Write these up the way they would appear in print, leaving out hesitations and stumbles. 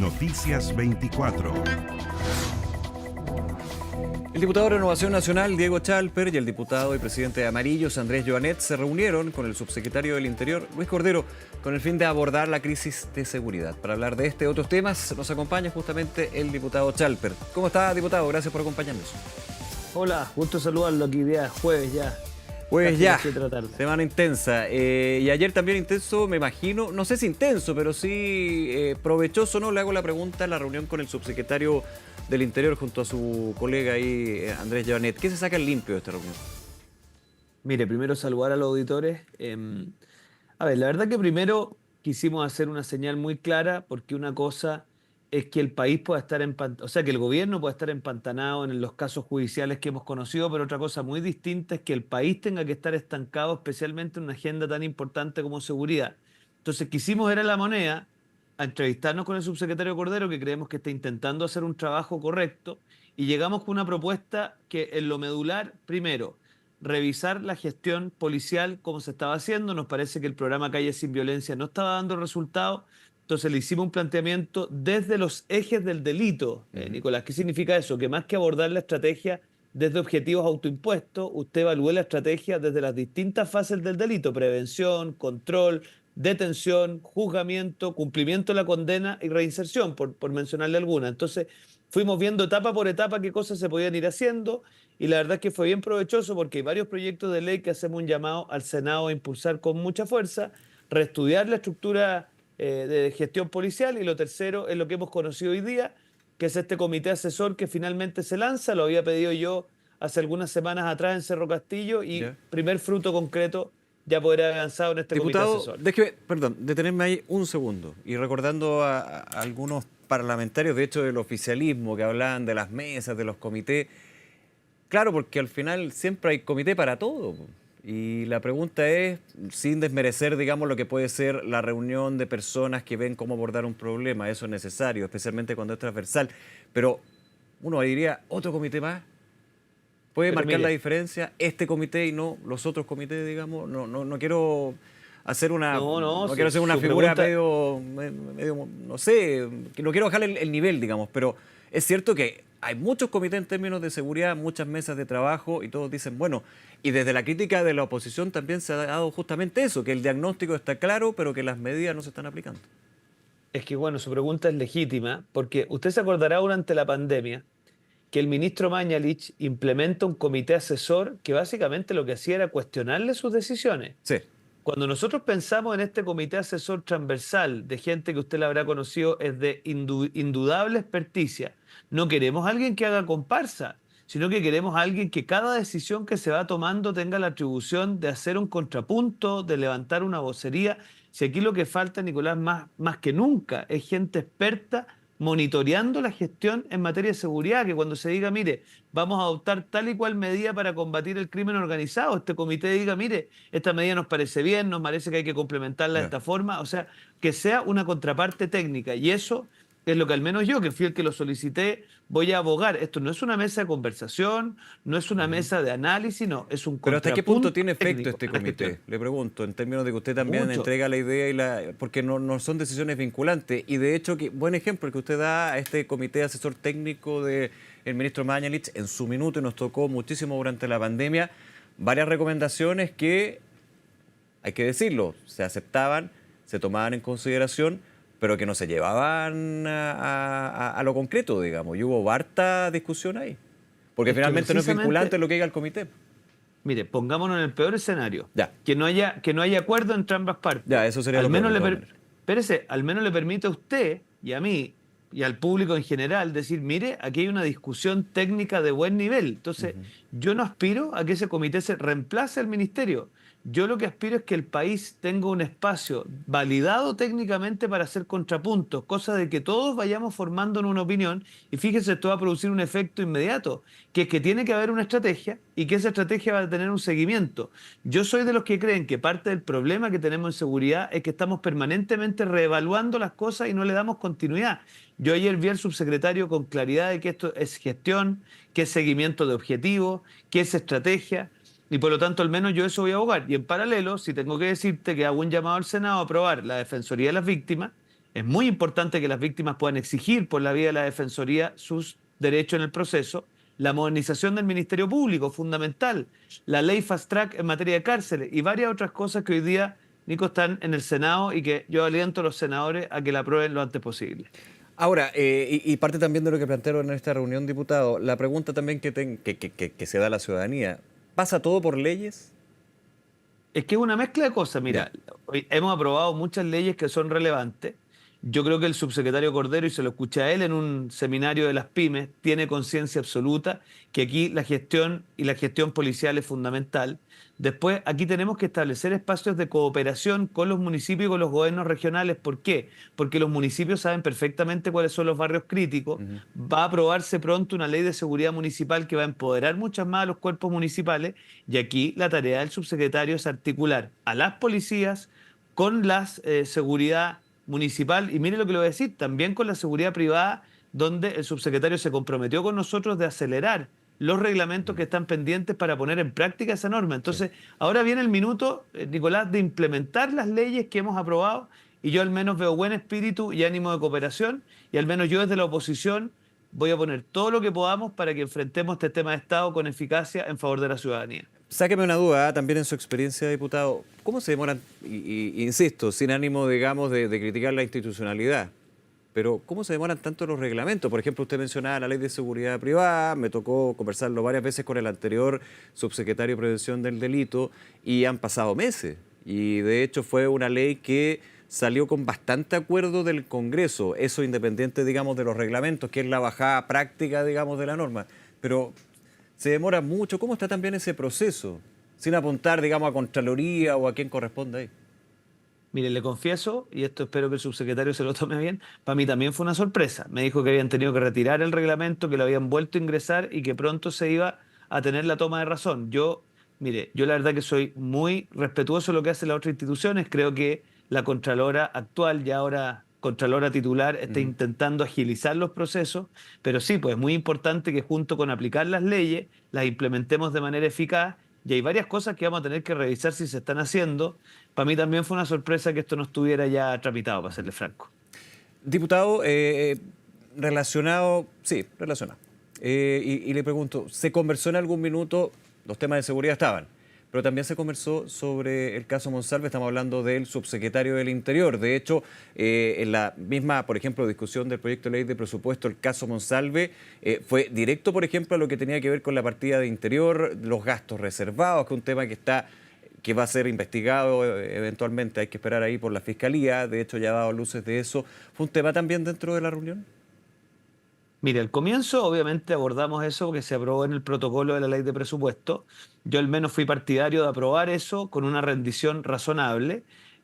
Noticias 24. El diputado de Renovación Nacional, Diego Chalper, y el diputado y presidente de Amarillos, Andrés Joanet, se reunieron con el subsecretario del Interior, Luis Cordero, con el fin de abordar la crisis de seguridad. Para hablar de este y otros temas, nos acompaña justamente el diputado Chalper. ¿Cómo está, diputado? Gracias por acompañarnos. Hola, gusto saludarlo aquí día jueves ya. Pues ya, semana intensa. Y ayer también intenso, me imagino, no sé si intenso, pero sí provechoso, ¿no? Le hago la pregunta en la reunión con el subsecretario del Interior junto a su colega ahí, Andrés Joanet. ¿Qué se saca en limpio de esta reunión? Mire, primero saludar a los auditores. A ver, la verdad que primero quisimos hacer una señal muy clara porque una cosa es que el país pueda estar o sea, que el gobierno pueda estar empantanado en los casos judiciales que hemos conocido, pero otra cosa muy distinta es que el país tenga que estar estancado, especialmente en una agenda tan importante como seguridad. Entonces quisimos ver a la moneda, a entrevistarnos con el subsecretario Cordero, que creemos que está intentando hacer un trabajo correcto, y llegamos con una propuesta que en lo medular, primero, revisar la gestión policial como se estaba haciendo. Nos parece que el programa Calle Sin Violencia no estaba dando resultados. Entonces le hicimos un planteamiento desde los ejes del delito. Nicolás, ¿qué significa eso? Que más que abordar la estrategia desde objetivos autoimpuestos, usted evalúe la estrategia desde las distintas fases del delito: prevención, control, detención, juzgamiento, cumplimiento de la condena y reinserción, por mencionarle alguna. Entonces fuimos viendo etapa por etapa qué cosas se podían ir haciendo, y la verdad es que fue bien provechoso porque hay varios proyectos de ley que hacemos un llamado al Senado a impulsar con mucha fuerza, reestudiar la estructura de gestión policial, y lo tercero es lo que hemos conocido hoy día, que es este comité asesor que finalmente se lanza. Lo había pedido yo hace algunas semanas atrás en Cerro Castillo, y primer fruto concreto ya poder haber avanzado en este comité asesor. Déjeme, perdón, detenerme ahí un segundo y recordando a algunos parlamentarios, de hecho del oficialismo, que hablaban de las mesas, de los comités. Claro, porque al final siempre hay comité para todo. Y la pregunta es, sin desmerecer, digamos, lo que puede ser la reunión de personas que ven cómo abordar un problema, eso es necesario, especialmente cuando es transversal. Pero uno diría, ¿otro comité más? ¿Puede marcar la diferencia este comité y no los otros comités, digamos? No quiero hacer una, no quiero hacer una figura medio, no sé, no quiero bajar el nivel, digamos, pero es cierto que hay muchos comités en términos de seguridad, muchas mesas de trabajo, y todos dicen, bueno, y desde la crítica de la oposición también se ha dado justamente eso, que el diagnóstico está claro, pero que las medidas no se están aplicando. Es que, bueno, su pregunta es legítima, porque usted se acordará durante la pandemia que el ministro Mañalich implementa un comité asesor que básicamente lo que hacía era cuestionarle sus decisiones. Sí. Cuando nosotros pensamos en este comité asesor transversal de gente que usted la habrá conocido, es de indudable experticia. No queremos a alguien que haga comparsa, sino que queremos a alguien que cada decisión que se va tomando tenga la atribución de hacer un contrapunto, de levantar una vocería. Si aquí lo que falta, Nicolás, más que nunca, es gente experta monitoreando la gestión en materia de seguridad, que cuando se diga, mire, vamos a adoptar tal y cual medida para combatir el crimen organizado, este comité diga, mire, esta medida nos parece bien, nos parece que hay que complementarla de esta forma, o sea, que sea una contraparte técnica. Y eso es lo que al menos yo, que fui el que lo solicité, voy a abogar. Esto no es una mesa de conversación, no es una mesa de análisis, no, es un contrapunto. ¿Pero hasta qué punto tiene efecto técnico este comité? Le pregunto, en términos de que usted también entrega la idea, porque no son decisiones vinculantes. Y de hecho, buen ejemplo el que usted da a este comité asesor técnico del ministro Mañalich en su minuto, y nos tocó muchísimo durante la pandemia, varias recomendaciones que, hay que decirlo, se aceptaban, se tomaban en consideración, pero que no se llevaban a lo concreto, digamos. Y hubo harta discusión ahí. Porque finalmente no es vinculante lo que diga el comité. Mire, pongámonos en el peor escenario. Ya. Que no haya acuerdo entre ambas partes. Ya, eso sería al lo menos peor. Espérese, al menos le permite a usted y a mí y al público en general decir, mire, aquí hay una discusión técnica de buen nivel. Entonces, yo no aspiro a que ese comité se reemplace al ministerio. Yo lo que aspiro es que el país tenga un espacio validado técnicamente para hacer contrapuntos, cosa de que todos vayamos formando una opinión, y fíjese, esto va a producir un efecto inmediato, que es que tiene que haber una estrategia y que esa estrategia va a tener un seguimiento. Yo soy de los que creen que parte del problema que tenemos en seguridad es que estamos permanentemente reevaluando las cosas y no le damos continuidad. Yo ayer vi al subsecretario con claridad de que esto es gestión, que es seguimiento de objetivos, que es estrategia. Y por lo tanto, al menos yo eso voy a abogar. Y en paralelo, si tengo que decirte que hago un llamado al Senado a aprobar la Defensoría de las Víctimas, Es muy importante que las víctimas puedan exigir por la vía de la Defensoría sus derechos en el proceso. La modernización del Ministerio Público, fundamental. La ley Fast Track en materia de cárceles y varias otras cosas que hoy día, Nico, están en el Senado y que yo aliento a los senadores a que la aprueben lo antes posible. Ahora, y parte también de lo que plantearon en esta reunión, diputado, la pregunta también que se da a la ciudadanía, ¿pasa todo por leyes? Es que es una mezcla de cosas. Ya. Mira, hoy hemos aprobado muchas leyes que son relevantes. Yo creo que el subsecretario Cordero, y se lo escuché a él en un seminario de las pymes, tiene conciencia absoluta que aquí la gestión y la gestión policial es fundamental. Después, aquí tenemos que establecer espacios de cooperación con los municipios y con los gobiernos regionales. ¿Por qué? Porque los municipios saben perfectamente cuáles son los barrios críticos. Ujú. Va a aprobarse pronto una ley de seguridad municipal que va a empoderar muchas más a los cuerpos municipales. Y aquí la tarea del subsecretario es articular a las policías con la seguridad municipal, y mire lo que le voy a decir, también con la seguridad privada, donde el subsecretario se comprometió con nosotros de acelerar los reglamentos que están pendientes para poner en práctica esa norma. Entonces, ahora viene el minuto, Nicolás, de implementar las leyes que hemos aprobado, y yo al menos veo buen espíritu y ánimo de cooperación, y al menos yo desde la oposición voy a poner todo lo que podamos para que enfrentemos este tema de Estado con eficacia en favor de la ciudadanía. Sáqueme una duda, también en su experiencia, diputado, ¿cómo se demoran, insisto, sin ánimo, digamos, de criticar la institucionalidad, pero cómo se demoran tanto los reglamentos? Por ejemplo, usted mencionaba la ley de seguridad privada, me tocó conversarlo varias veces con el anterior subsecretario de Prevención del Delito y han pasado meses. Y de hecho fue una ley que salió con bastante acuerdo del Congreso, eso independiente, digamos, de los reglamentos, que es la bajada práctica, digamos, de la norma. Pero se demora mucho. ¿Cómo está también ese proceso? Sin apuntar, digamos, a Contraloría o a quien corresponda ahí. Mire, le confieso, y esto espero que el subsecretario se lo tome bien, para mí también fue una sorpresa. Me dijo que habían tenido que retirar el reglamento, que lo habían vuelto a ingresar y que pronto se iba a tener la toma de razón. Mire, yo la verdad que soy muy respetuoso de lo que hacen las otras instituciones. Creo que la Contralora actual, y ahora Contralora titular, está intentando agilizar los procesos, pero sí, pues es muy importante que junto con aplicar las leyes, las implementemos de manera eficaz, y hay varias cosas que vamos a tener que revisar si se están haciendo. Para mí también fue una sorpresa que esto no estuviera ya tramitado, para serle franco. Diputado, relacionado, sí, relacionado. Y le pregunto, ¿se conversó en algún minuto, los temas de seguridad estaban, pero también se conversó sobre el caso Monsalve? Estamos hablando del subsecretario del Interior. De hecho, en la misma, por ejemplo, discusión del proyecto de ley de presupuesto, el caso Monsalve fue directo, por ejemplo, a lo que tenía que ver con la partida de Interior, los gastos reservados, que es un tema que va a ser investigado eventualmente, hay que esperar ahí por la Fiscalía. De hecho, ya ha dado luces de eso. ¿Fue un tema también dentro de la reunión? Mire, al comienzo obviamente abordamos eso porque se aprobó en el protocolo de la ley de presupuesto. Yo al menos fui partidario de aprobar eso con una rendición razonable,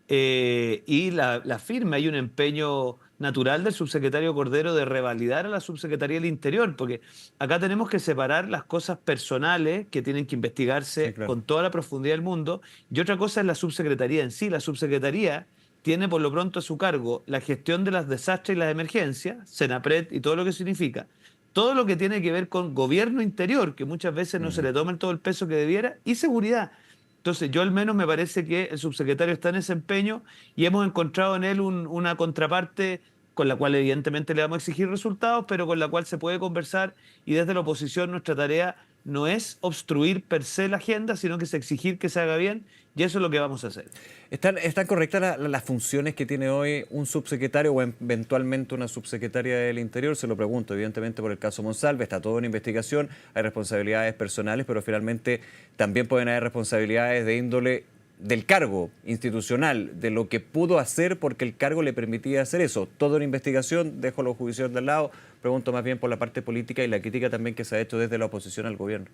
y la firme, hay un empeño natural del subsecretario Cordero de revalidar a la subsecretaría del Interior, porque acá tenemos que separar las cosas personales que tienen que Sí, investigarse claro. con toda la profundidad del mundo, y otra cosa es la subsecretaría en sí. La subsecretaría tiene por lo pronto a su cargo la gestión de los desastres y las emergencias, Senapred y todo lo que significa, todo lo que tiene que ver con gobierno interior, que muchas veces no se le toma todo el peso que debiera, y seguridad. Entonces, yo al menos me parece que el subsecretario está en ese empeño y hemos encontrado en él una contraparte con la cual evidentemente le vamos a exigir resultados, pero con la cual se puede conversar, y desde la oposición nuestra tarea no es obstruir per se la agenda, sino que es exigir que se haga bien, y eso es lo que vamos a hacer. ¿Están correctas las funciones que tiene hoy un subsecretario o eventualmente una subsecretaria del Interior? Se lo pregunto, evidentemente por el caso Monsalve, está todo en investigación, hay responsabilidades personales, pero finalmente también pueden haber responsabilidades de índole del cargo institucional, de lo que pudo hacer porque el cargo le permitía hacer eso. Todo en investigación, dejo los juicios de lado, pregunto más bien por la parte política y la crítica también que se ha hecho desde la oposición al gobierno.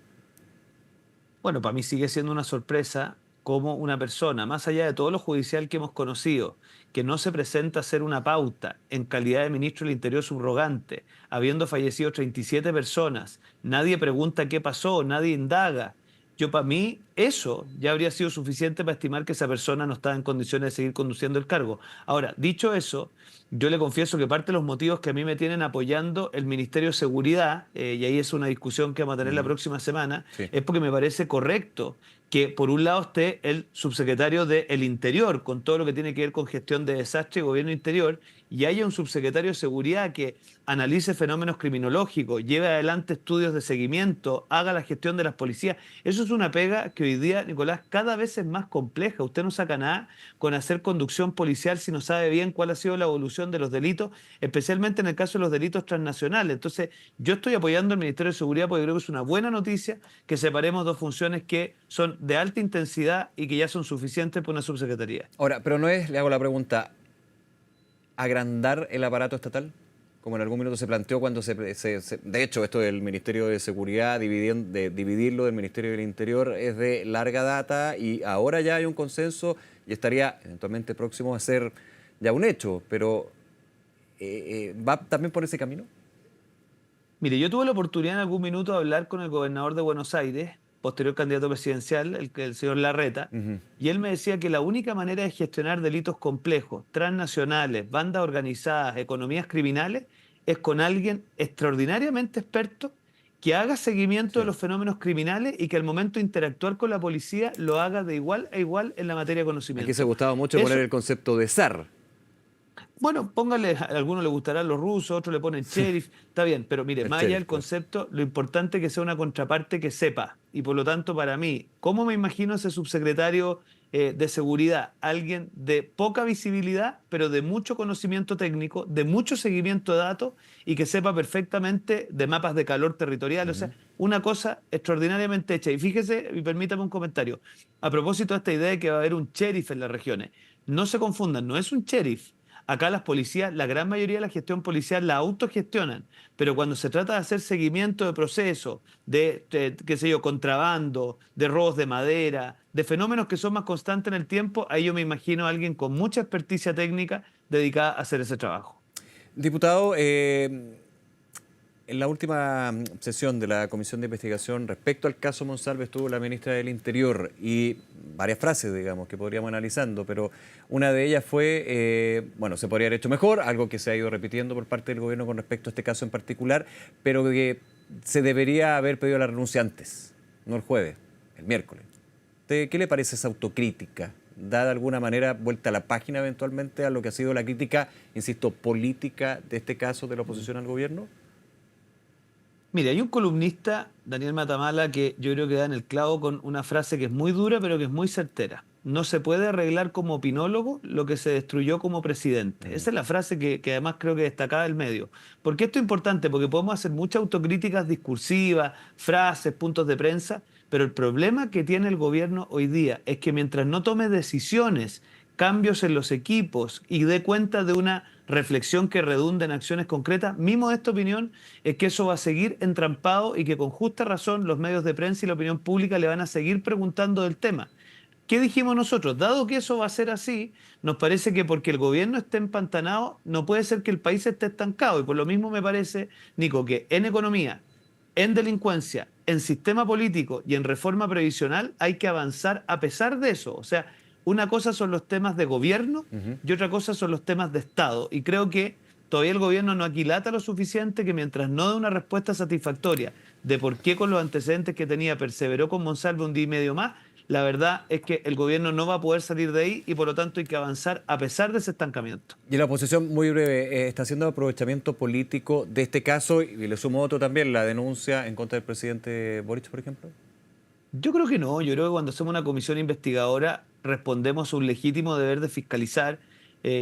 Bueno, para mí sigue siendo una sorpresa cómo una persona, más allá de todo lo judicial que hemos conocido, que no se presenta a hacer una pauta en calidad de ministro del Interior subrogante, habiendo fallecido 37 personas, nadie pregunta qué pasó, nadie indaga. Para mí, eso ya habría sido suficiente para estimar que esa persona no estaba en condiciones de seguir conduciendo el cargo. Ahora, dicho eso, yo le confieso que parte de los motivos que a mí me tienen apoyando el Ministerio de Seguridad, y ahí es una discusión que vamos a tener la próxima semana, Sí. es porque me parece correcto que por un lado esté el subsecretario del Interior, con todo lo que tiene que ver con gestión de desastre y gobierno interior, y haya un subsecretario de Seguridad que analice fenómenos criminológicos, lleve adelante estudios de seguimiento, haga la gestión de las policías. Eso es una pega que hoy día, Nicolás, cada vez es más compleja. Usted no saca nada con hacer conducción policial si no sabe bien cuál ha sido la evolución de los delitos, especialmente en el caso de los delitos transnacionales. Entonces, yo estoy apoyando al Ministerio de Seguridad porque creo que es una buena noticia que separemos dos funciones que son de alta intensidad y que ya son suficientes para una subsecretaría. Ahora, pero no es, le hago la pregunta, agrandar el aparato estatal, como en algún minuto se planteó cuando de hecho, esto del Ministerio de Seguridad, dividirlo del Ministerio del Interior es de larga data y ahora ya hay un consenso y estaría eventualmente próximo a ser ya un hecho, pero ¿va también por ese camino? Mire, yo tuve la oportunidad en algún minuto de hablar con el gobernador de Buenos Aires, posterior candidato presidencial, el señor Larreta, y él me decía que la única manera de gestionar delitos complejos, transnacionales, bandas organizadas, economías criminales, es con alguien extraordinariamente experto que haga seguimiento de los fenómenos criminales y que al momento de interactuar con la policía lo haga de igual a igual en la materia de conocimiento. Aquí se ha gustado mucho poner el concepto de zar. Bueno, póngale, a algunos le gustarán los rusos, a otros le ponen sheriff, está bien, pero mire, más allá del concepto, lo importante es que sea una contraparte que sepa. Y por lo tanto, para mí, ¿cómo me imagino ese subsecretario de seguridad? Alguien de poca visibilidad, pero de mucho conocimiento técnico, de mucho seguimiento de datos y que sepa perfectamente de mapas de calor territorial. O sea, una cosa extraordinariamente hecha. Y fíjese, y permítame un comentario, a propósito de esta idea de que va a haber un sheriff en las regiones. No se confundan, no es un sheriff. Acá las policías, la gran mayoría de la gestión policial la autogestionan, pero cuando se trata de hacer seguimiento de procesos, qué sé yo, contrabando, de robos de madera, de fenómenos que son más constantes en el tiempo, ahí yo me imagino a alguien con mucha experticia técnica dedicada a hacer ese trabajo. Diputado, en la última sesión de la Comisión de Investigación respecto al caso Monsalve estuvo la ministra del Interior y varias frases, digamos, que podríamos analizando, pero una de ellas fue, bueno, se podría haber hecho mejor, algo que se ha ido repitiendo por parte del gobierno con respecto a este caso en particular, pero que se debería haber pedido la renuncia antes, no el jueves, el miércoles. ¿Qué le parece esa autocrítica? ¿Da de alguna manera vuelta a la página eventualmente a lo que ha sido la crítica, insisto, política de este caso de la oposición al gobierno? Mire, hay un columnista, Daniel Matamala, que yo creo que da en el clavo con una frase que es muy dura, pero que es muy certera. No se puede arreglar como opinólogo lo que se destruyó como presidente. Esa es la frase que además creo que destacaba el medio. ¿Por qué esto es importante? Porque podemos hacer muchas autocríticas discursivas, frases, puntos de prensa, pero el problema que tiene el gobierno hoy día es que mientras no tome decisiones, cambios en los equipos y dé cuenta de una reflexión que redunde en acciones concretas, mi modesta opinión es que eso va a seguir entrampado y que con justa razón los medios de prensa y la opinión pública le van a seguir preguntando del tema. ¿Qué dijimos nosotros? Dado que eso va a ser así, nos parece que porque el gobierno esté empantanado, no puede ser que el país esté estancado. Y por lo mismo me parece, Nico, que en economía, en delincuencia, en sistema político y en reforma previsional hay que avanzar a pesar de eso. O sea, una cosa son los temas de gobierno y otra cosa son los temas de Estado. Y creo que todavía el gobierno no aquilata lo suficiente que mientras no dé una respuesta satisfactoria de por qué con los antecedentes que tenía perseveró con Monsalve un día y medio más, la verdad es que el gobierno no va a poder salir de ahí y por lo tanto hay que avanzar a pesar de ese estancamiento. Y la oposición, muy breve, está haciendo aprovechamiento político de este caso y le sumo otro también, la denuncia en contra del presidente Boric, por ejemplo. Yo creo que no, yo creo que cuando hacemos una comisión investigadora respondemos a un legítimo deber de fiscalizar.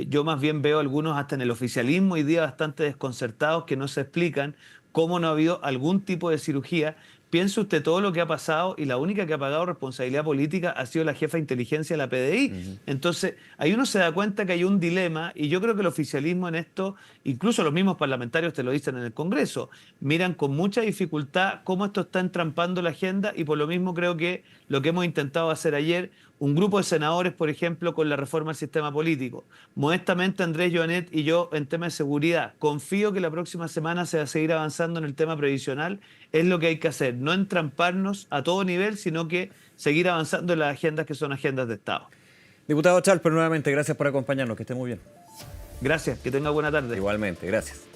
Yo más bien veo algunos hasta en el oficialismo hoy día bastante desconcertados que no se explican cómo no ha habido algún tipo de cirugía. Piense usted todo lo que ha pasado y la única que ha pagado responsabilidad política ha sido la jefa de inteligencia de la PDI. Entonces, ahí uno se da cuenta que hay un dilema y yo creo que el oficialismo en esto, incluso los mismos parlamentarios te lo dicen en el Congreso, miran con mucha dificultad cómo esto está entrampando la agenda y por lo mismo creo que lo que hemos intentado hacer ayer, un grupo de senadores, por ejemplo, con la reforma del sistema político. Modestamente, Andrés Joanet y yo, en tema de seguridad, confío que la próxima semana se va a seguir avanzando en el tema previsional. Es lo que hay que hacer, no entramparnos a todo nivel, sino que seguir avanzando en las agendas que son agendas de Estado. Diputado Chalper, nuevamente, gracias por acompañarnos, que esté muy bien. Gracias, que tenga buena tarde. Igualmente, gracias.